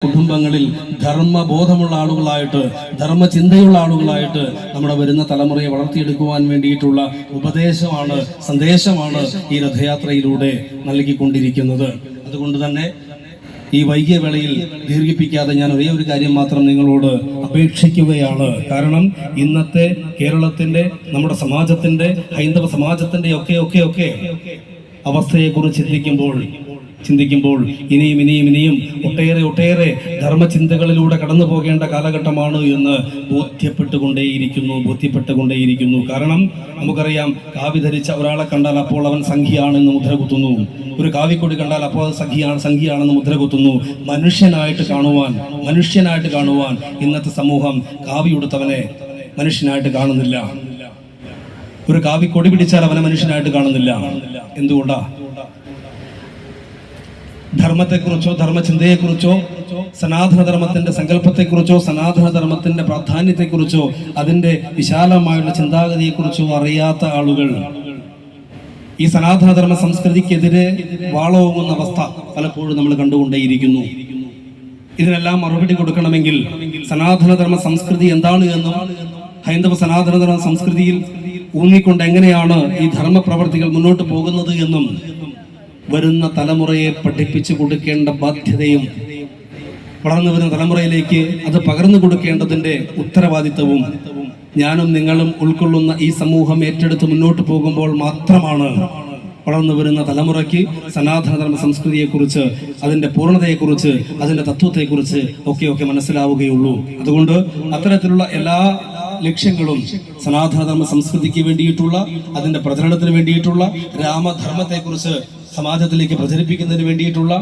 കുടുംബങ്ങളിൽ ധർമ്മബോധമുള്ള ആളുകളായിട്ട് ധർമ്മചിന്തയുള്ള ആളുകളായിട്ട് നമ്മുടെ വരുന്ന തലമുറയെ വളർത്തിയെടുക്കുവാൻ വേണ്ടിയിട്ടുള്ള ഉപദേശമാണ്, സന്ദേശമാണ് ഈ രഥയാത്രയിലൂടെ നൽകിക്കൊണ്ടിരിക്കുന്നത്. അതുകൊണ്ട് തന്നെ ഈ വൈകിയ വേളയിൽ ദീർഘിപ്പിക്കാതെ ഞാൻ ഒരേ ഒരു കാര്യം മാത്രം നിങ്ങളോട് അപേക്ഷിക്കുകയാണ്. കാരണം ഇന്നത്തെ കേരളത്തിന്റെ, നമ്മുടെ സമാജത്തിന്റെ, ഹൈന്ദവ സമാജത്തിന്റെ ഒക്കെ അവസ്ഥയെക്കുറിച്ച് ചിന്തിക്കുമ്പോൾ ഇനിയും ഒട്ടേറെ ധർമ്മചിന്തകളിലൂടെ കടന്നു പോകേണ്ട കാലഘട്ടമാണ് എന്ന് ബോധ്യപ്പെട്ടുകൊണ്ടേയിരിക്കുന്നു. കാരണം നമുക്കറിയാം, കാവി ധരിച്ച ഒരാളെ കണ്ടാൽ അപ്പോൾ അവൻ സംഖ്യയാണെന്ന് മുദ്ര കുത്തുന്നു. ഒരു കാവിക്കൊടി കണ്ടാൽ അപ്പോൾ സംഖ്യയാണെന്ന് മുദ്ര കുത്തുന്നു. മനുഷ്യനായിട്ട് കാണുവാൻ ഇന്നത്തെ സമൂഹം കാവിയുടുത്തവനെ മനുഷ്യനായിട്ട് കാണുന്നില്ല. ഒരു കാവിക്കൊടി പിടിച്ചാൽ അവനെ മനുഷ്യനായിട്ട് കാണുന്നില്ല. എന്തുകൊണ്ടാ? ധർമ്മത്തെക്കുറിച്ചോ ധർമ്മചിന്തയെക്കുറിച്ചോ സനാതനധർമ്മത്തിന്റെ സങ്കല്പത്തെക്കുറിച്ചോ സനാതനധർമ്മത്തിന്റെ പ്രാധാന്യത്തെക്കുറിച്ചോ അതിന്റെ വിശാലമായുള്ള ചിന്താഗതിയെക്കുറിച്ചോ അറിയാത്ത ആളുകൾ ഈ സനാതനധർമ്മ സംസ്കൃതിക്കെതിരെ വാളോങ്ങുന്ന അവസ്ഥ പലപ്പോഴും നമ്മൾ കണ്ടുകൊണ്ടേയിരിക്കുന്നു. ഇതിനെല്ലാം മറുപടി കൊടുക്കണമെങ്കിൽ സനാതനധർമ്മ സംസ്കൃതി എന്താണ് എന്നും ഹൈന്ദവ സനാതനധർമ്മ സംസ്കൃതിയിൽ ഊന്നിക്കൊണ്ട് എങ്ങനെയാണ് ഈ ധർമ്മപ്രവർത്തികൾ മുന്നോട്ട് പോകുന്നത് എന്നും വരുന്ന തലമുറയെ പഠിപ്പിച്ചു കൊടുക്കേണ്ട ബാധ്യതയും വളർന്നു വരുന്ന തലമുറയിലേക്ക് അത് പകർന്നു കൊടുക്കേണ്ടതിന്റെ ഉത്തരവാദിത്തവും ഞാനും നിങ്ങളും ഉൾക്കൊള്ളുന്ന ഈ സമൂഹം ഏറ്റെടുത്ത് മുന്നോട്ട് പോകുമ്പോൾ മാത്രമാണ് വളർന്നു വരുന്ന തലമുറയ്ക്ക് സനാതനധർമ്മ സംസ്കൃതിയെക്കുറിച്ച്, അതിന്റെ പൂർണ്ണതയെക്കുറിച്ച്, അതിന്റെ തത്വത്തെക്കുറിച്ച് ഒക്കെ മനസ്സിലാവുകയുള്ളൂ. അതുകൊണ്ട് അത്തരത്തിലുള്ള എല്ലാ ലക്ഷ്യങ്ങളും സനാതനധർമ്മ സംസ്കൃതിക്ക് വേണ്ടിയിട്ടുള്ള, അതിന്റെ പ്രചരണത്തിന് വേണ്ടിയിട്ടുള്ള, രാമധർമ്മത്തെക്കുറിച്ച് സമാജത്തിലേക്ക് പ്രചരിപ്പിക്കുന്നതിന് വേണ്ടിയിട്ടുള്ള,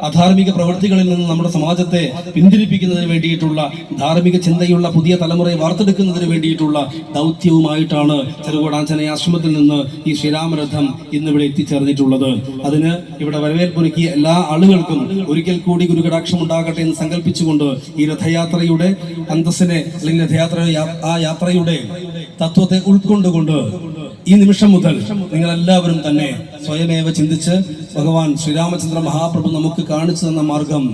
അധാർമിക പ്രവൃത്തികളിൽ നിന്ന് നമ്മുടെ സമാജത്തെ പിന്തിരിപ്പിക്കുന്നതിന് വേണ്ടിയിട്ടുള്ള, ധാർമ്മിക ചിന്തയുള്ള പുതിയ തലമുറയെ വാർത്തെടുക്കുന്നതിന് വേണ്ടിയിട്ടുള്ള ദൗത്യവുമായിട്ടാണ് ചെറുകോട് ആഞ്ജനേയ ആശ്രമത്തിൽ നിന്ന് ഈ ശ്രീരാമരഥം ഇന്നിവിടെ എത്തിച്ചേർന്നിട്ടുള്ളത്. അതിന് ഇവിടെ വരവേൽപ്പൊരുക്കിയ എല്ലാ ആളുകൾക്കും ഒരിക്കൽ കൂടി ഗുരുകടാക്ഷം ഉണ്ടാകട്ടെ എന്ന് സങ്കല്പിച്ചുകൊണ്ട് ഈ രഥയാത്രയുടെ അന്തസ്സിനെ, അല്ലെങ്കിൽ ആ യാത്രയുടെ തത്വത്തെ ഉൾക്കൊണ്ടുകൊണ്ട് ഈ നിമിഷം മുതൽ നിങ്ങളെല്ലാവരും തന്നെ സ്വയമേവ ചിന്തിച്ച് ഭഗവാൻ ശ്രീരാമചന്ദ്ര മഹാപ്രഭു നമുക്ക് കാണിച്ചു തന്ന മാർഗം,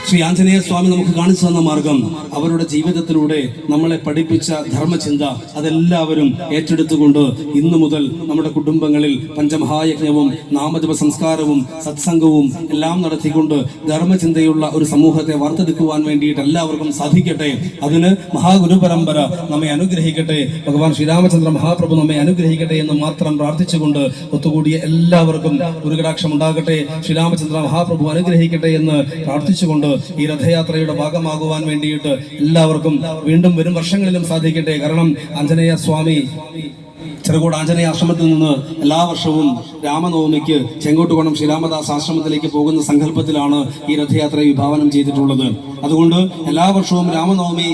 ശ്രീ ആഞ്ജനേയ സ്വാമി നമുക്ക് കാണിച്ചു തന്ന മാർഗം, അവരുടെ ജീവിതത്തിലൂടെ നമ്മളെ പഠിപ്പിച്ച ധർമ്മചിന്ത അതെല്ലാവരും ഏറ്റെടുത്തുകൊണ്ട് ഇന്നു മുതൽ നമ്മുടെ കുടുംബങ്ങളിൽ പഞ്ചമഹായജ്ഞവും നാമജപ സംസ്കാരവും സത്സംഗവും എല്ലാം നടത്തിക്കൊണ്ട് ധർമ്മചിന്തയുള്ള ഒരു സമൂഹത്തെ വാർത്തെടുക്കുവാൻ വേണ്ടിയിട്ട് എല്ലാവർക്കും സാധിക്കട്ടെ. അതിന് മഹാഗുരു പരമ്പര നമ്മെ അനുഗ്രഹിക്കട്ടെ, ഭഗവാൻ ശ്രീരാമചന്ദ്ര മഹാപ്രഭു നമ്മെ അനുഗ്രഹിക്കട്ടെ എന്ന് മാത്രം പ്രാർത്ഥിച്ചുകൊണ്ട് ഒത്തുകൂടിയ എല്ലാവർക്കും ഗുരുകടാക്ഷം ഉണ്ടാകട്ടെ, ശ്രീരാമചന്ദ്ര മഹാപ്രഭു അനുഗ്രഹിക്കട്ടെ എന്ന് പ്രാർത്ഥിച്ചുകൊണ്ട് ഈ രഥയാത്രയുടെ ഭാഗമാകുവാൻ വേണ്ടിയിട്ട് എല്ലാവർക്കും വീണ്ടും വരും വർഷങ്ങളിലും സാധിക്കട്ടെ. കാരണം ആഞ്ജനേയ സ്വാമി ചെറുകോട് ആഞ്ജനേയ ആശ്രമത്തിൽ നിന്ന് എല്ലാ വർഷവും രാമനവമിക്ക് ചെങ്കോട്ടുകോണം ശ്രീരാമദാസ് ആശ്രമത്തിലേക്ക് പോകുന്ന സങ്കല്പത്തിലാണ് ഈ രഥയാത്ര വിഭാവനം ചെയ്തിട്ടുള്ളത്. അതുകൊണ്ട് എല്ലാ വർഷവും രാമനവമി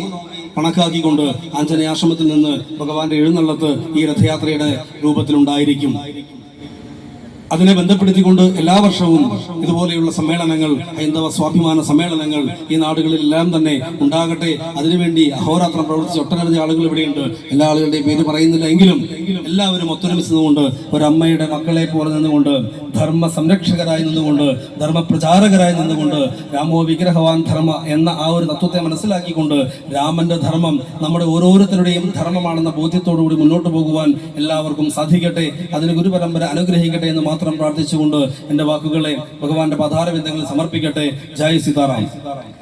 കണക്കാക്കിക്കൊണ്ട് ആഞ്ജനേയ ആശ്രമത്തിൽ നിന്ന് ഭഗവാന്റെ എഴുന്നള്ളത്ത് ഈ രഥയാത്രയുടെ രൂപത്തിലുണ്ടായിരിക്കും. അതിനെ ബന്ധപ്പെടുത്തിക്കൊണ്ട് എല്ലാ വർഷവും ഇതുപോലെയുള്ള സമ്മേളനങ്ങൾ, ഹൈന്ദവ സ്വാഭിമാന സമ്മേളനങ്ങൾ ഈ നാടുകളിലെല്ലാം തന്നെ ഉണ്ടാകട്ടെ. അതിനുവേണ്ടി അഹോരാത്രം പ്രവർത്തിച്ച ഒട്ടനവധി ആളുകൾ ഇവിടെയുണ്ട്. എല്ലാ ആളുകളുടെയും പേര് പറയുന്നില്ല എങ്കിലും എല്ലാവരും ഒത്തൊരുമിച്ച് നിന്നുകൊണ്ട്, ഒരമ്മയുടെ മക്കളെ പോലെ നിന്നുകൊണ്ട്, ധർമ്മ സംരക്ഷകരായി നിന്നുകൊണ്ട്, ധർമ്മപ്രചാരകരായി നിന്നുകൊണ്ട്, രാമോ വിഗ്രഹവാൻ ധർമ്മ എന്ന ആ ഒരു തത്വത്തെ മനസ്സിലാക്കിക്കൊണ്ട് രാമന്റെ ധർമ്മം നമ്മുടെ ഓരോരുത്തരുടെയും ധർമ്മമാണെന്ന ബോധ്യത്തോടുകൂടി മുന്നോട്ട് പോകുവാൻ എല്ലാവർക്കും സാധിക്കട്ടെ. അതിന് ഗുരുപരമ്പര അനുഗ്രഹിക്കട്ടെ എന്ന് മാത്രം പ്രാർത്ഥിച്ചുകൊണ്ട് എൻ്റെ വാക്കുകളെ ഭഗവാന്റെ പദാരവിന്ദങ്ങളിൽ സമർപ്പിക്കട്ടെ. ജയ് സീതാറാം.